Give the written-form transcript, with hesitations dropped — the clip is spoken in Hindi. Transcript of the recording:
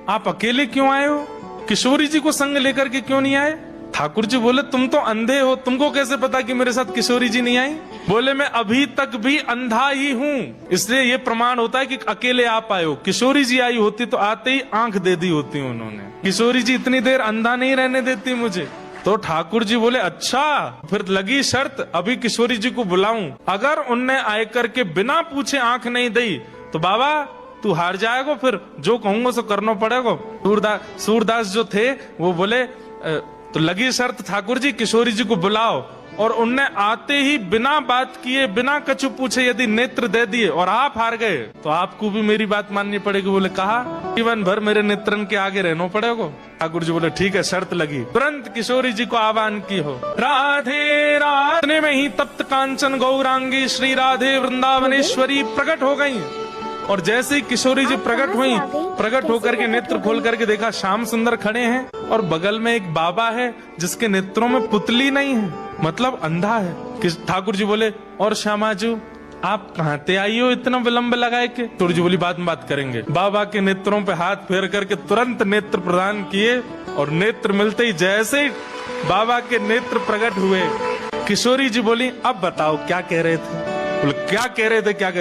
आप अकेले क्यों आए हो? किशोरी जी को संग लेकर के क्यों नहीं आए? ठाकुर जी बोले तुम तो अंधे हो, तुमको कैसे पता कि मेरे साथ किशोरी जी नहीं आई? बोले मैं अभी तक भी अंधा ही हूँ, इसलिए ये प्रमाण होता है कि अकेले आप आए हो। किशोरी जी आई होती तो आते ही आंख दे दी होती उन्होंने। किशोरी जी इतनी देर अंधा नहीं रहने देती मुझे। तो ठाकुर जी बोले अच्छा, फिर लगी शर्त, अभी किशोरी जी को बुलाऊं, अगर उनने आए करके बिना पूछे आंख नहीं दी तो बाबा तू हार जाएगा, फिर जो कहूंगा सो करना पड़ेगा। सूरदास जो थे वो बोले तो लगी शर्त ठाकुर जी किशोरी जी को बुलाओ, और उनने आते ही बिना बात किए बिना कछु पूछे यदि नेत्र दे दिए और आप हार गए तो आपको भी मेरी बात माननी पड़ेगी। बोले कहा जीवन भर मेरे नेत्रन के आगे रहना पड़ेगा। ठाकुर जी बोले ठीक है, शर्त लगी। तुरंत किशोरी जी को आह्वान की हो। राधे राधे में ही तप्त कांचन गौरांगी श्री राधे वृंदावनेश्वरी प्रकट हो गई। और जैसे ही किशोरी जी प्रकट हुई, प्रकट होकर के नेत्र खोल करके देखा श्याम सुंदर खड़े हैं और बगल में एक बाबा है जिसके नेत्रों में पुतली नहीं है, मतलब अंधा है। ठाकुर जी बोले और श्यामाजू आप कहाँ ते आई हो इतना विलंब लगाए के? ठाकुर जी बोली बात में बात करेंगे। बाबा के नेत्रों पे हाथ फेर करके तुरंत नेत्र प्रदान किए, और नेत्र मिलते ही जैसे ही बाबा के नेत्र प्रकट हुए, किशोरी जी बोली अब बताओ क्या कह रहे थे? बोले क्या कह रहे थे, क्या कह